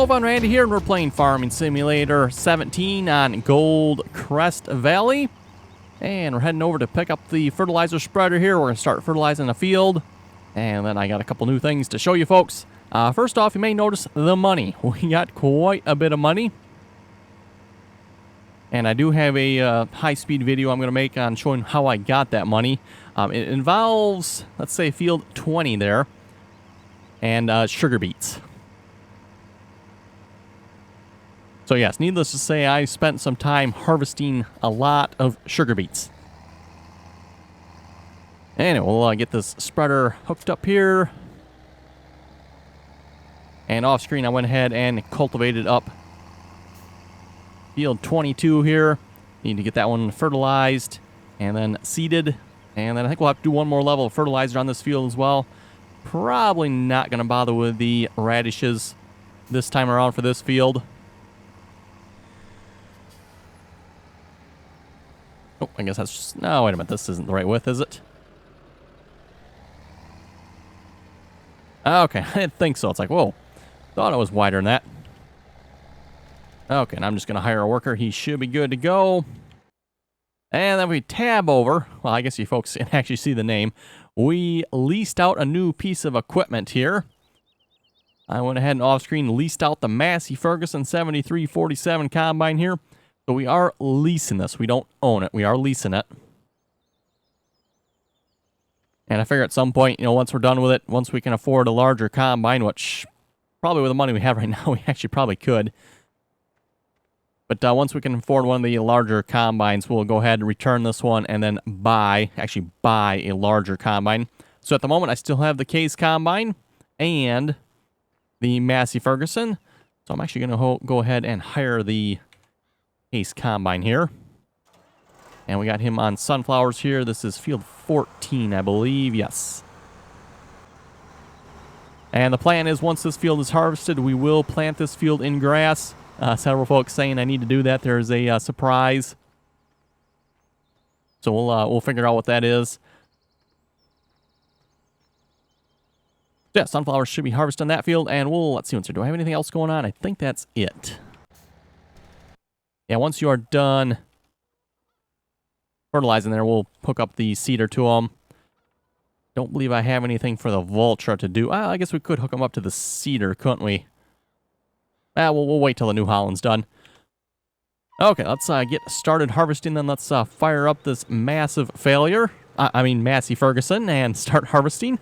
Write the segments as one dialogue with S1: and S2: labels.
S1: Hello, everyone, Randy here, and we're playing Farming Simulator 17 on Gold Crest Valley. And we're heading over to pick up the fertilizer spreader here. We're going to start fertilizing the field. And then I got a couple new things to show you folks. First off, you may notice the money. We got quite a bit of money. And I do have a high-speed video I'm going to make on showing how I got that money. It involves, let's say, field 20 there. And sugar beets. So yes, needless to say, I spent some time harvesting a lot of sugar beets. Anyway, we'll get this spreader hooked up here. And off screen, I went ahead and cultivated up field 22 here. Need to get that one fertilized and then seeded. And then I think we'll have to do one more level of fertilizer on this field as well. Probably not going to bother with the radishes this time around for this field. Oh, I guess that's just... No, wait a minute. This isn't the right width, is it? Okay, I didn't think so. It's like, whoa. Thought it was wider than that. Okay, and I'm just going to hire a worker. He should be good to go. And then we tab over. Well, I guess you folks can actually see the name. We leased out a new piece of equipment here. I went ahead and off-screen leased out the Massey Ferguson 7347 combine here. So we are leasing this. We don't own it. We are leasing it. And I figure at some point, you know, once we're done with it, once we can afford a larger combine, which probably with the money we have right now, we actually probably could. But once we can afford one of the larger combines, we'll go ahead and return this one and then actually buy a larger combine. So at the moment, I still have the Case combine and the Massey Ferguson. So I'm actually going to go ahead and hire the Case combine here. And we got him on sunflowers here. This is field 14, I believe. Yes. And the plan is once this field is harvested, we will plant this field in grass. Several folks saying I need to do that. There's a surprise. So we'll figure out what that is. Yeah, sunflowers should be harvested on that field. And let's see. Do I have anything else going on? I think that's it. Yeah, once you are done fertilizing there, we'll hook up the seeder to them. Don't believe I have anything for the Vulture to do. I guess we could hook them up to the seeder, couldn't we? We'll wait till the New Holland's done. Okay, let's get started harvesting, then let's fire up this massive failure. I mean, Massey Ferguson, and start harvesting.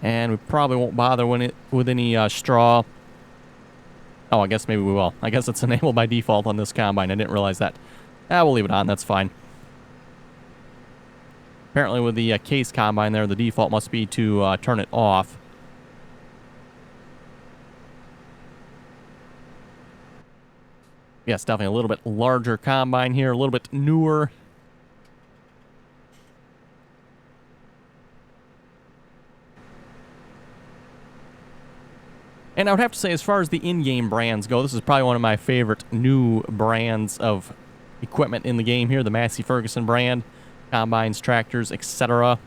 S1: And we probably won't bother with any straw. Oh, I guess maybe we will. I guess it's enabled by default on this combine. I didn't realize that. We'll leave it on. That's fine. Apparently with the Case combine there, the default must be to turn it off. Yes, definitely a little bit larger combine here, a little bit newer. And I would have to say, as far as the in-game brands go, this is probably one of my favorite new brands of equipment in the game here, the Massey Ferguson brand. Combines, tractors, etc. I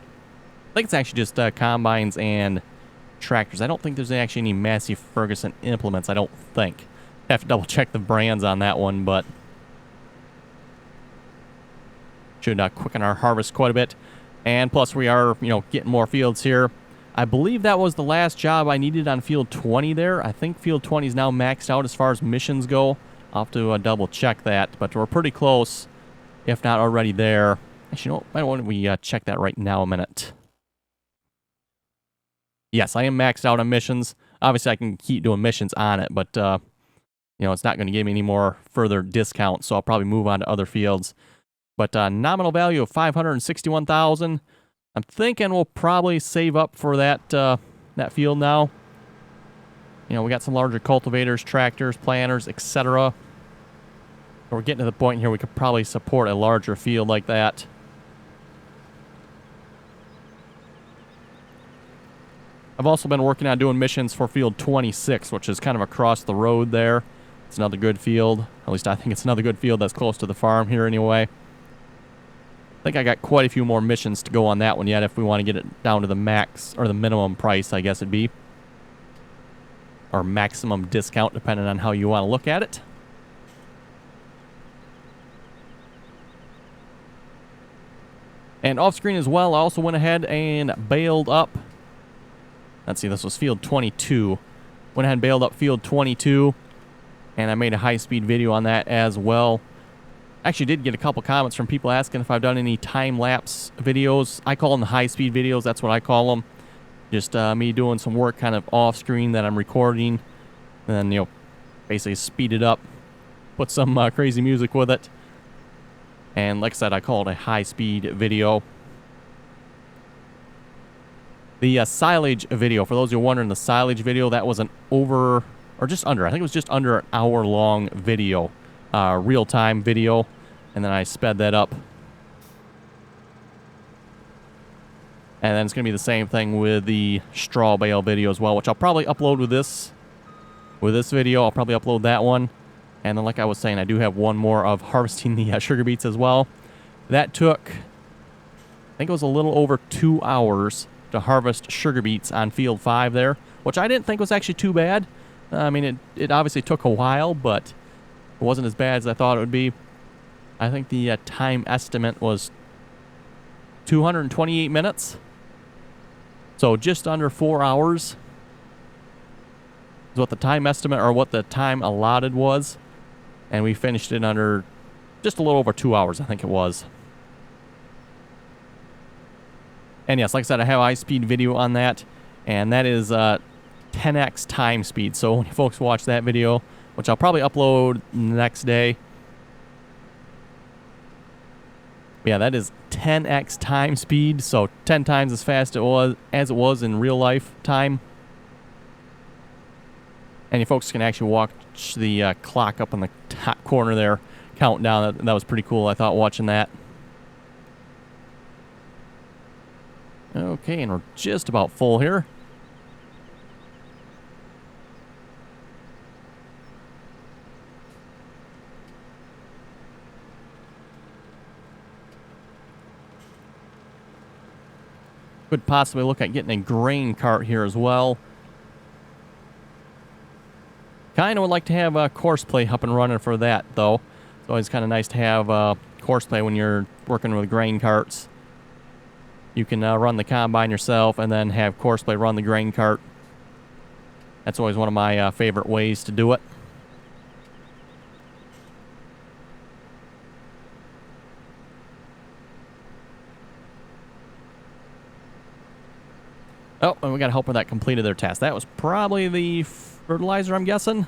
S1: think it's actually just combines and tractors. I don't think there's actually any Massey Ferguson implements, I don't think. I have to double check the brands on that one, but should quicken our harvest quite a bit. And plus we are, getting more fields here. I believe that was the last job I needed on field 20 there. I think field 20 is now maxed out as far as missions go. I'll have to double check that, but we're pretty close, if not already there. Actually, why don't we check that right now a minute? Yes, I am maxed out on missions. Obviously, I can keep doing missions on it, but, it's not going to give me any more further discounts, so I'll probably move on to other fields. But nominal value of $561,000. I'm thinking we'll probably save up for that that field now. We got some larger cultivators, tractors, planters, etc. We're getting to the point here we could probably support a larger field like that. I've also been working on doing missions for field 26, which is kind of across the road there. It's another good field. At least I think it's another good field that's close to the farm here anyway. I think I got quite a few more missions to go on that one yet if we want to get it down to the max, or the minimum price, I guess it'd be. Or maximum discount, depending on how you want to look at it. And off screen as well, I also went ahead and bailed up. Let's see, this was field 22. Went ahead and bailed up field 22. And I made a high-speed video on that as well. Actually did get a couple comments from people asking if I've done any time-lapse videos. I call them the high-speed videos. That's what I call them. Just me doing some work kind of off-screen that I'm recording. And then, you know, basically speed it up. Put some crazy music with it. And like I said, I call it a high-speed video. The silage video, for those who are wondering, the silage video, that was an over, or just under, I think it was just under an hour-long video. Real-time video. And then I sped that up. And then it's going to be the same thing with the straw bale video as well, which I'll probably upload with this video. I'll probably upload that one. And then like I was saying, I do have one more of harvesting the sugar beets as well. That took, I think it was a little over 2 hours to harvest sugar beets on field 5 there, which I didn't think was actually too bad. I mean, it obviously took a while, but it wasn't as bad as I thought it would be. I think the time estimate was 228 minutes. So just under 4 hours is what the time estimate, or what the time allotted was. And we finished it under just a little over 2 hours, I think it was. And yes, like I said, I have a high-speed video on that. And that is 10x time speed. So when you folks watch that video, which I'll probably upload the next day. Yeah, that is 10x time speed, so 10 times as fast as it was in real life time. And you folks can actually watch the clock up in the top corner there, count down. That was pretty cool, I thought, watching that. Okay, and we're just about full here. Could possibly look at getting a grain cart here as well. Kind of would like to have a courseplay up and running for that, though. It's always kind of nice to have courseplay when you're working with grain carts. You can run the combine yourself and then have courseplay run the grain cart. That's always one of my favorite ways to do it. Oh, and we got a helper that completed their task. That was probably the fertilizer, I'm guessing.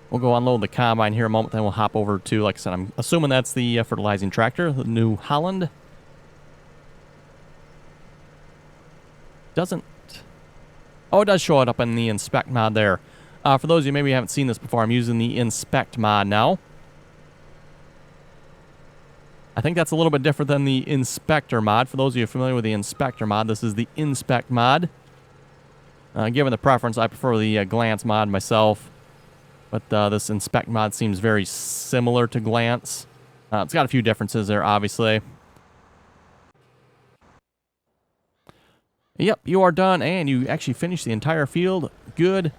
S1: We'll go unload the combine here a moment, then we'll hop over to, like I said, I'm assuming that's the fertilizing tractor, the New Holland. Doesn't... Oh, it does show it up in the inspect mod there. For those of you maybe haven't seen this before, I'm using the inspect mod now. I think that's a little bit different than the inspector mod. For those of you familiar with the inspector mod, this is the inspect mod. Given the preference, I prefer the glance mod myself. But this inspect mod seems very similar to glance. It's got a few differences there, obviously. Yep, you are done, and you actually finished the entire field. Good.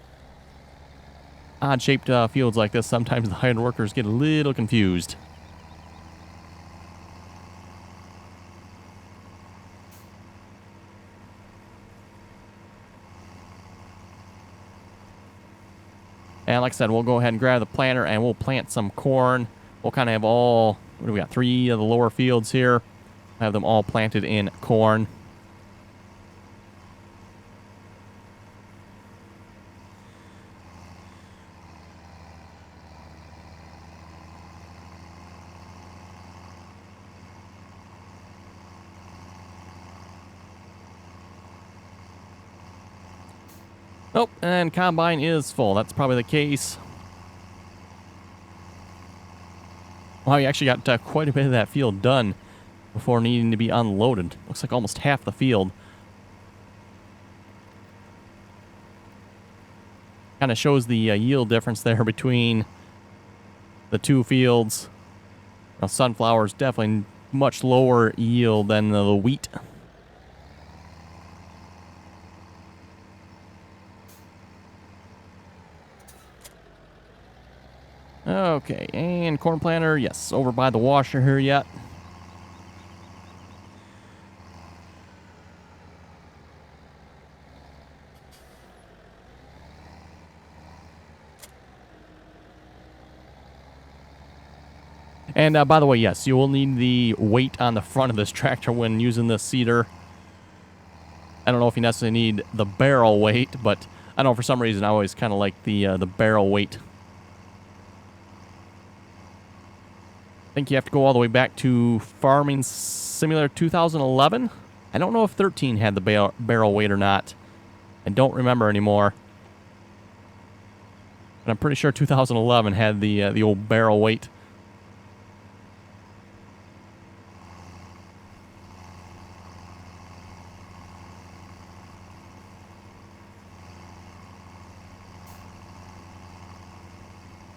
S1: Odd-shaped fields like this, sometimes the hired workers get a little confused. And like I said, we'll go ahead and grab the planter and we'll plant some corn. We'll kind of have all, what do we got, 3 of the lower fields here. Have them all planted in corn. Nope, and combine is full. That's probably the case. Wow, you actually got quite a bit of that field done before needing to be unloaded. Looks like almost half the field. Kind of shows the yield difference there between the two fields. Now, sunflower is definitely much lower yield than the wheat. Okay, and corn planter, yes, over by the washer here yet. And by the way, yes, you will need the weight on the front of this tractor when using this seeder. I don't know if you necessarily need the barrel weight, but I know for some reason I always kind of like the barrel weight. I think you have to go all the way back to Farming Simulator 2011. I don't know if 13 had the barrel weight or not. I don't remember anymore. But I'm pretty sure 2011 had the old barrel weight.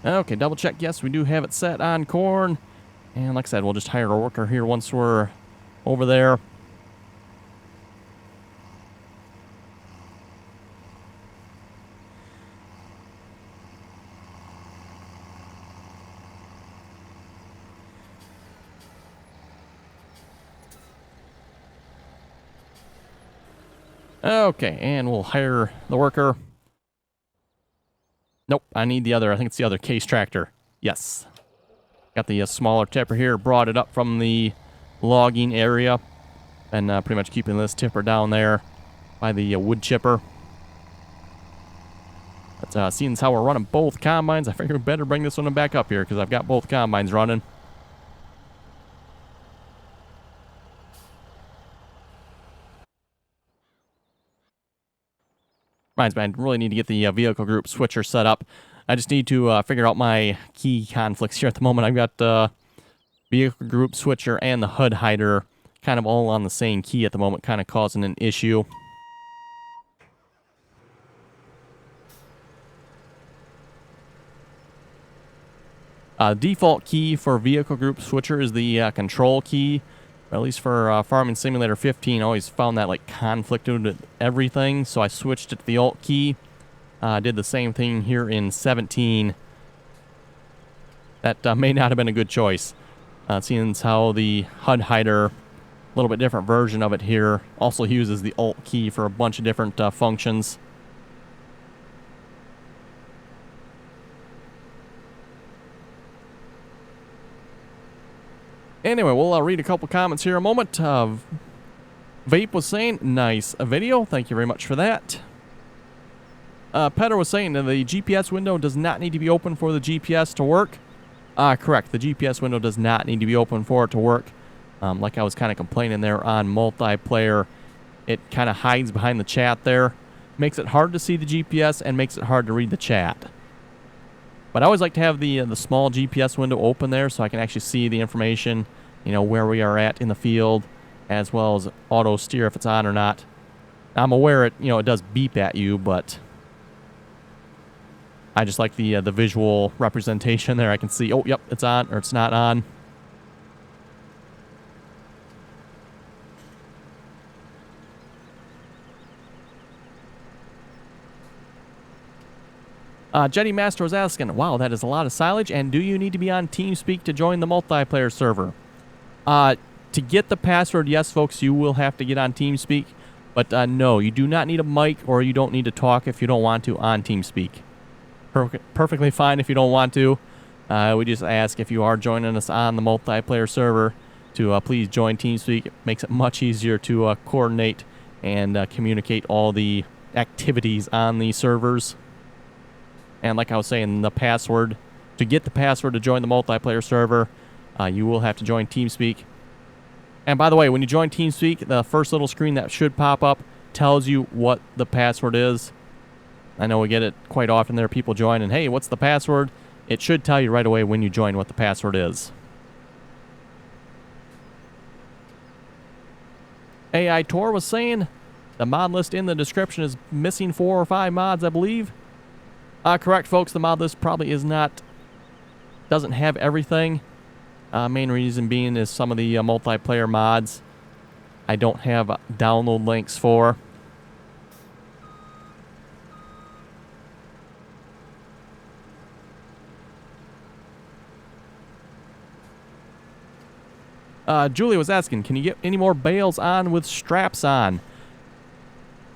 S1: Okay, double check. Yes, we do have it set on corn. And like I said, we'll just hire a worker here once we're over there. Okay, and we'll hire the worker. Nope, I need the other. I think it's the other case tractor. Yes. Got the smaller tipper here. Brought it up from the logging area. And pretty much keeping this tipper down there by the wood chipper. But seeing as how we're running both combines, I figure we better bring this one back up here because I've got both combines running. Reminds me, I really need to get the vehicle group switcher set up. I just need to figure out my key conflicts here at the moment. I've got vehicle group switcher and the HUD hider kind of all on the same key at the moment, kind of causing an issue. Default key for vehicle group switcher is the control key. Or at least for Farming Simulator 15, I always found that like conflicted with everything, so I switched it to the Alt key. Did the same thing here in 17. That may not have been a good choice. Seeing as how the HUD hider, a little bit different version of it here, also uses the Alt key for a bunch of different functions. Anyway, we'll read a couple comments here in a moment. Vape was saying, nice video. Thank you very much for that. Petter was saying that the GPS window does not need to be open for the GPS to work. Correct. The GPS window does not need to be open for it to work. Like I was kind of complaining there on multiplayer, it kind of hides behind the chat there. Makes it hard to see the GPS and makes it hard to read the chat. But I always like to have the small GPS window open there so I can actually see the information, you know, where we are at in the field, as well as auto steer if it's on or not. I'm aware it does beep at you, but I just like the visual representation there. I can see, oh, yep, it's on or it's not on. Jetty Master was asking, wow, that is a lot of silage, and do you need to be on TeamSpeak to join the multiplayer server? To get the password, yes, folks, you will have to get on TeamSpeak, but no, you do not need a mic or you don't need to talk if you don't want to on TeamSpeak. Perfectly fine if you don't want to. We just ask if you are joining us on the multiplayer server to please join TeamSpeak. It makes it much easier to coordinate and communicate all the activities on the servers. And like I was saying, the password, to get the password to join the multiplayer server, you will have to join TeamSpeak. And by the way, when you join TeamSpeak, the first little screen that should pop up tells you what the password is. I know we get it quite often there. People join and, hey, what's the password? It should tell you right away when you join what the password is. AI Tor was saying the mod list in the description is missing 4 or 5 mods, I believe. Correct, folks. The mod list probably doesn't have everything. Main reason being is some of the multiplayer mods I don't have download links for. Julie was asking, can you get any more bales on with straps on?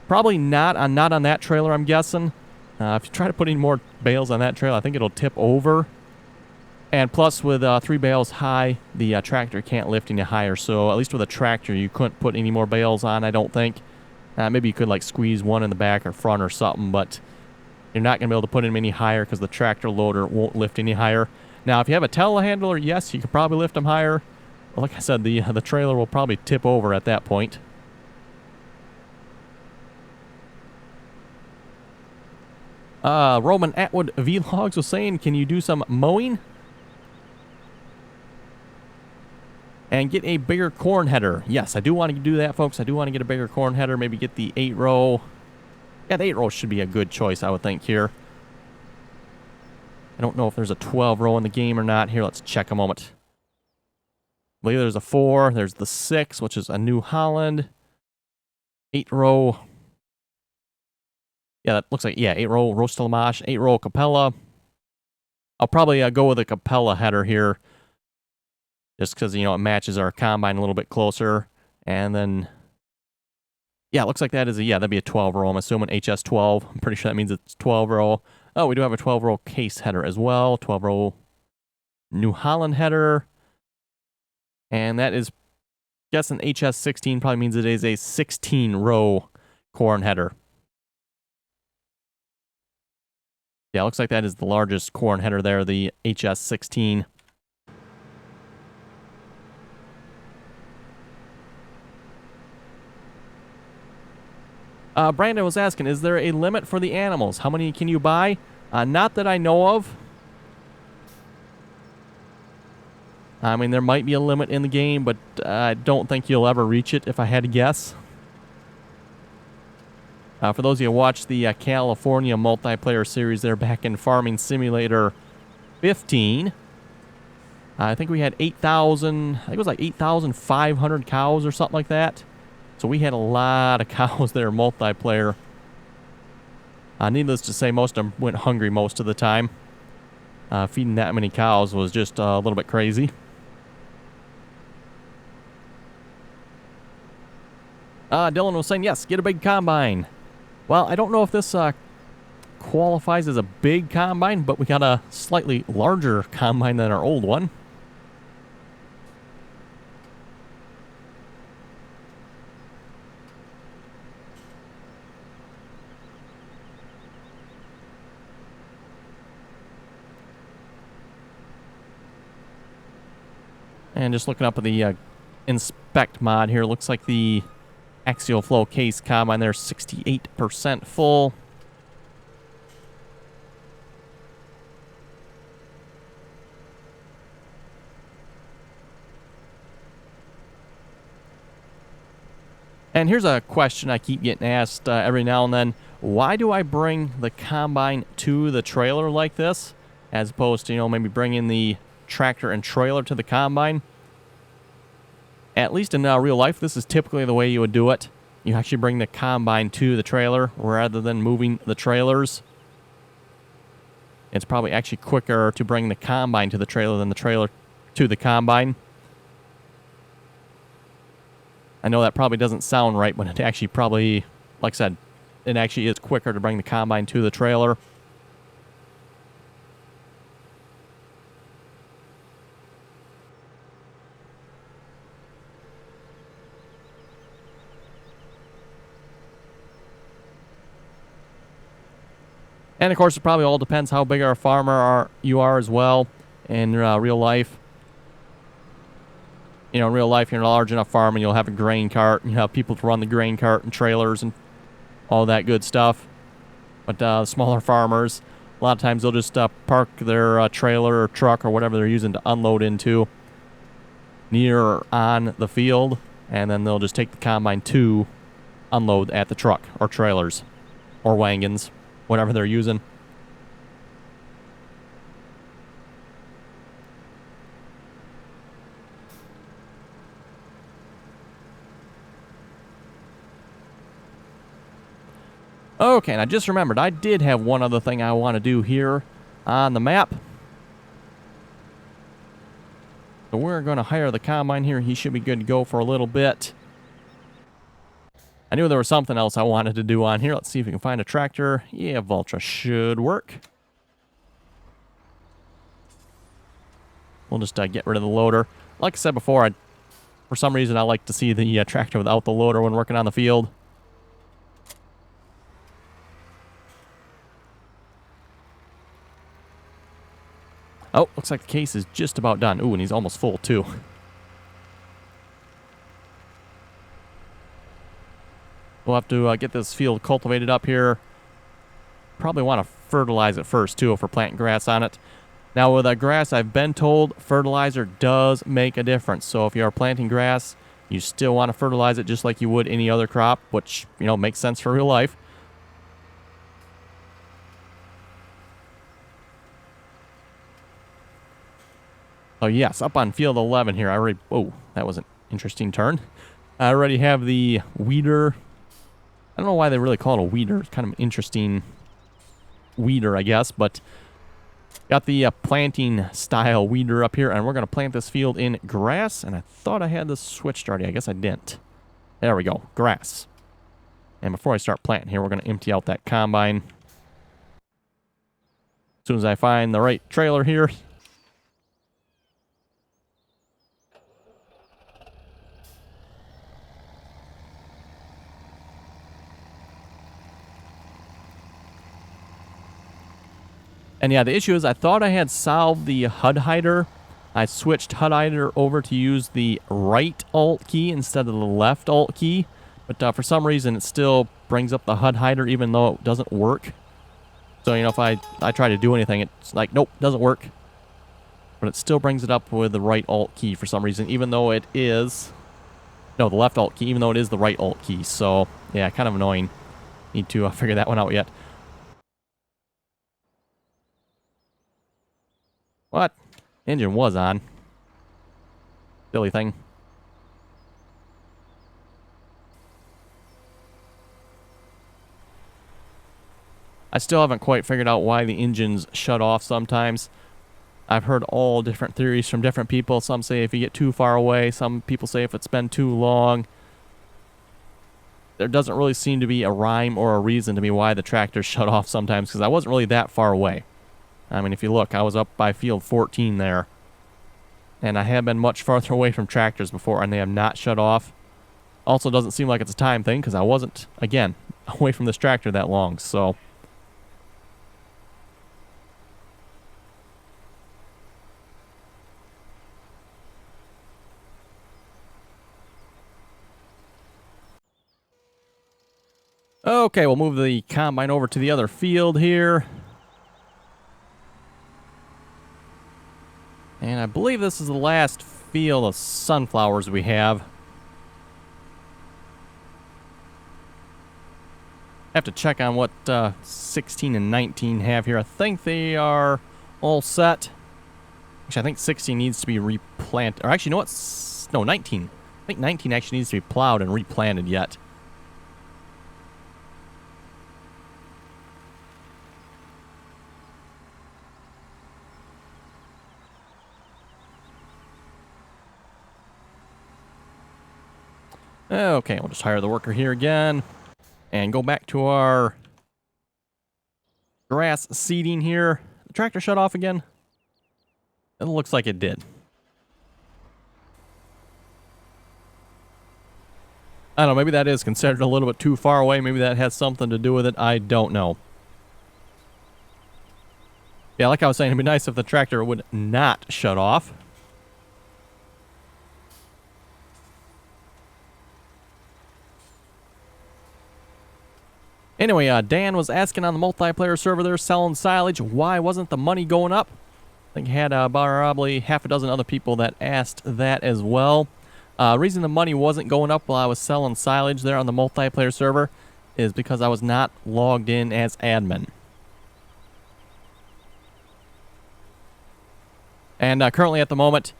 S1: Probably not on that trailer, I'm guessing. If you try to put any more bales on that trailer, I think it'll tip over. And plus, with 3 bales high, the tractor can't lift any higher. So at least with a tractor, you couldn't put any more bales on, I don't think. Maybe you could like squeeze one in the back or front or something, but you're not going to be able to put them any higher because the tractor loader won't lift any higher. Now, if you have a telehandler, yes, you could probably lift them higher. But like I said, the trailer will probably tip over at that point. Roman Atwood Vlogs was saying, can you do some mowing? And get a bigger corn header. Yes, I do want to do that, folks. I do want to get a bigger corn header. Maybe get the 8-row. Yeah, the 8-row should be a good choice, I would think, here. I don't know if there's a 12-row in the game or not. Here, let's check a moment. I believe there's a 4. There's the 6, which is a New Holland. 8-row. Yeah, that looks like, yeah, 8-row Rostelamash, 8-row Capella. I'll probably go with a Capella header here. Just because, you know, it matches our combine a little bit closer. And then, yeah, it looks like that is that'd be a 12-row. I'm assuming HS12. I'm pretty sure that means it's 12-row. Oh, we do have a 12-row case header as well. 12-row New Holland header. And that is, I guess an HS16 probably means it is a 16-row corn header. Yeah, it looks like that is the largest corn header there, the HS16. Brandon was asking, is there a limit for the animals? How many can you buy? Not that I know of. I mean, there might be a limit in the game, but I don't think you'll ever reach it if I had to guess. For those of you who watched the California multiplayer series there back in Farming Simulator 15, I think we had 8,000, I think it was like 8,500 cows or something like that. So we had a lot of cows there, multiplayer. Needless to say, most of them went hungry most of the time. Feeding that many cows was just a little bit crazy. Dylan was saying, yes, get a big combine. Well, I don't know if this qualifies as a big combine, but we got a slightly larger combine than our old one. And just looking up at the inspect mod here, looks like the axial flow case combine there, 68% full. And here's a question I keep getting asked every now and then. Why do I bring the combine to the trailer like this, as opposed to, you know, maybe bringing the tractor and trailer to the combine? At least in real life, this is typically the way you would do it. You actually bring the combine to the trailer rather than moving the trailers. It's probably actually quicker to bring the combine to the trailer than the trailer to the combine. I know that probably doesn't sound right, but it actually probably, like I said, it actually is quicker to bring the combine to the trailer. And of course, it probably all depends how big a farmer you are as well in real life. You know, in real life, you're a large enough farm and you'll have a grain cart, and you have people to run the grain cart and trailers and all that good stuff. But smaller farmers, a lot of times they'll just park their trailer or truck or whatever they're using to unload into near or on the field, and then they'll just take the combine to unload at the truck or trailers or wagons, whatever they're using. Okay, and I just remembered I did have one other thing I want to do here on the map. So we're going to hire the combine here. He should be good to go for a little bit. I knew there was something else I wanted to do on here. Let's see if we can find a tractor. Yeah, Vultra should work. We'll just get rid of the loader. Like I said before, for some reason I like to see the tractor without the loader when working on the field. Oh, looks like the case is just about done. Ooh, and he's almost full too. We'll have to get this field cultivated up here. Probably want to fertilize it first too if we're planting grass on it. Now with grass, I've been told fertilizer does make a difference. So if you are planting grass, you still want to fertilize it just like you would any other crop, which, you know, makes sense for real life. Oh yes, up on field 11 here, I already... Oh, that was an interesting turn. I already have the weeder. I don't know why they really call it a weeder. It's kind of an interesting weeder, I guess, but got the planting style weeder up here, and we're going to plant this field in grass, and I thought I had this switched already. I guess I didn't. There we go, grass. And before I start planting here, we're going to empty out that combine. As soon as I find the right trailer here. And yeah, the issue is I thought I had solved the HUD hider. I switched HUD hider over to use the right Alt key instead of the left Alt key. But for some reason, it still brings up the HUD hider even though it doesn't work. So, you know, if I try to do anything, it's like, nope, doesn't work. But it still brings it up with the right Alt key for some reason, even though it is... No, the left Alt key, even though it is the right Alt key. So, yeah, kind of annoying. Need to figure that one out yet. What? Engine was on. Silly thing. I still haven't quite figured out why the engines shut off sometimes. I've heard all different theories from different people. Some say if you get too far away. Some people say if it's been too long. There doesn't really seem to be a rhyme or a reason to me why the tractors shut off sometimes, because I wasn't really that far away. I mean, if you look, I was up by field 14 there. And I have been much farther away from tractors before, and they have not shut off. Also, doesn't seem like it's a time thing, because I wasn't, again, away from this tractor that long, so... Okay, we'll move the combine over to the other field here. And I believe this is the last field of sunflowers we have. I have to check on what 16 and 19 have here. I think they are all set. Actually, I think 16 needs to be replanted. Or actually, you know what? No, 19. I think 19 actually needs to be plowed and replanted yet. Okay, we'll just hire the worker here again and go back to our grass seeding here. The tractor shut off again? It looks like it did. I don't know, maybe that is considered a little bit too far away. Maybe that has something to do with it. I don't know. Yeah, like I was saying, it'd be nice if the tractor would not shut off. Anyway, Dan was asking on the multiplayer server there, selling silage, why wasn't the money going up? I think he had probably half a dozen other people that asked that as well. Reason the money wasn't going up while I was selling silage there on the multiplayer server is because I was not logged in as admin. And currently at the moment,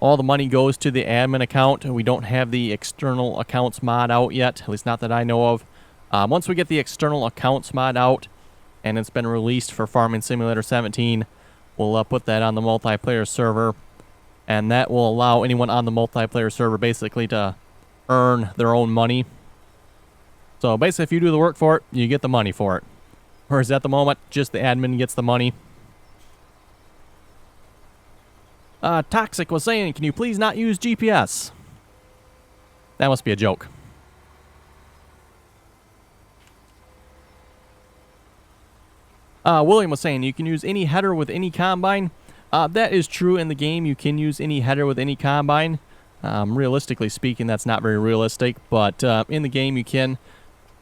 S1: all the money goes to the admin account. We don't have the external accounts mod out yet, at least not that I know of. Once we get the external accounts mod out, and it's been released for Farming Simulator 17, we'll put that on the multiplayer server, and that will allow anyone on the multiplayer server basically to earn their own money. So basically, if you do the work for it, you get the money for it. Whereas at the moment, just the admin gets the money. Toxic was saying, can you please not use GPS? That must be a joke. William was saying, you can use any header with any combine. That is true in the game. You can use any header with any combine. Realistically speaking, that's not very realistic, but in the game you can.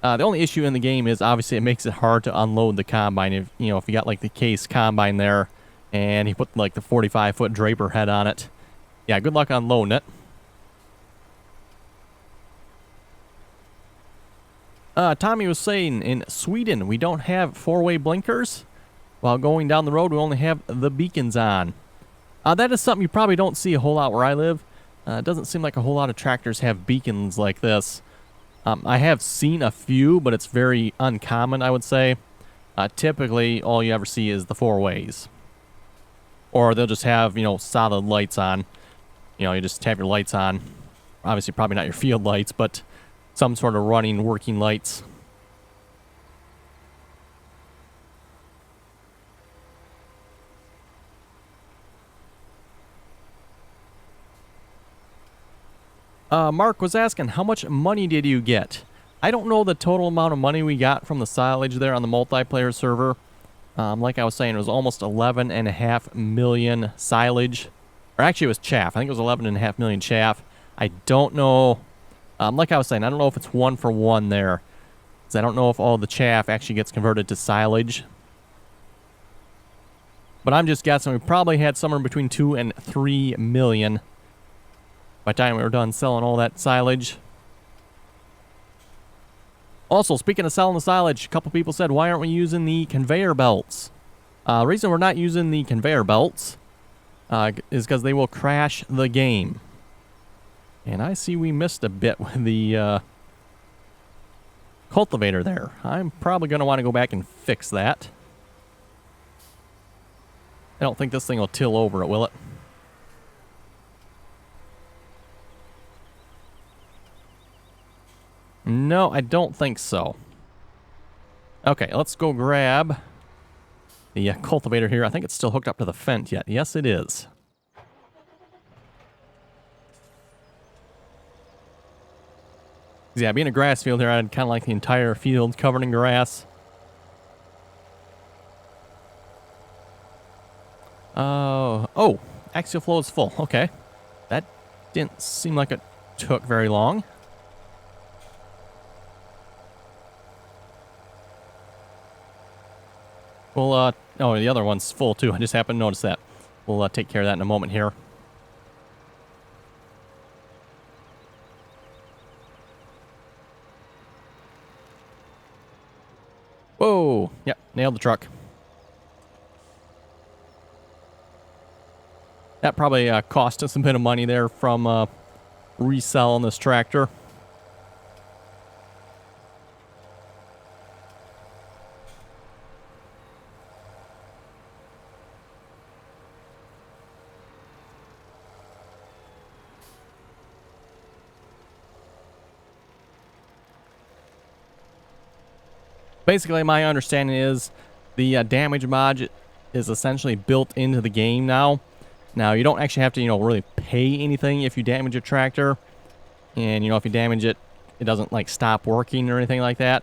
S1: The only issue in the game is obviously it makes it hard to unload the combine. If you got like the case combine there, and you put like the 45-foot Draper head on it, yeah, good luck unloading it. Tommy was saying, in Sweden, we don't have four-way blinkers. While going down the road, we only have the beacons on. That is something you probably don't see a whole lot where I live. It doesn't seem like a whole lot of tractors have beacons like this. I have seen a few, but it's very uncommon, I would say. Typically, all you ever see is the four-ways. Or they'll just have, solid lights on. You just have your lights on. Obviously, probably not your field lights, but some sort of running, working lights. Mark was asking, how much money did you get? I don't know the total amount of money we got from the silage there on the multiplayer server. Like I was saying, it was almost 11.5 million silage. Or actually, it was chaff. I think it was 11.5 million chaff. I don't know. Like I was saying, I don't know if it's 1 for 1 there. Because I don't know if all the chaff actually gets converted to silage. But I'm just guessing we probably had somewhere between 2 and 3 million by the time we were done selling all that silage. Also, speaking of selling the silage, a couple people said, why aren't we using the conveyor belts? The reason we're not using the conveyor belts is because they will crash the game. And I see we missed a bit with the cultivator there. I'm probably going to want to go back and fix that. I don't think this thing will till over it, will it? No, I don't think so. Okay, let's go grab the cultivator here. I think it's still hooked up to the fence yet. Yes, it is. Yeah, being a grass field here, I'd kind of like the entire field covered in grass. Oh, axial flow is full. Okay. That didn't seem like it took very long. Well, oh, the other one's full too. I just happened to notice that. We'll take care of that in a moment here. Whoa! Yep, nailed the truck. That probably cost us a bit of money there from reselling this tractor. Basically, my understanding is the damage mod is essentially built into the game now. Now, you don't actually have to, really pay anything if you damage your tractor. And, if you damage it, it doesn't, stop working or anything like that.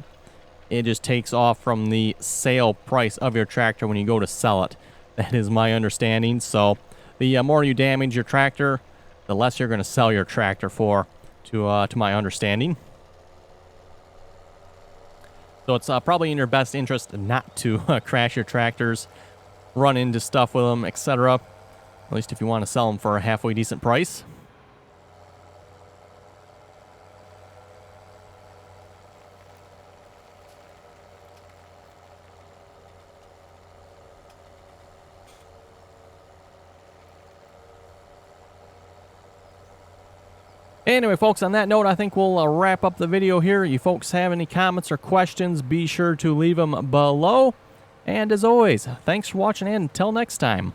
S1: It just takes off from the sale price of your tractor when you go to sell it. That is my understanding. So, the more you damage your tractor, the less you're going to sell your tractor for, to my understanding. So it's probably in your best interest not to crash your tractors, run into stuff with them, etc. At least if you want to sell them for a halfway decent price. Anyway, folks, on that note, I think we'll wrap up the video here. You folks have any comments or questions, be sure to leave them below. And as always, thanks for watching, and until next time.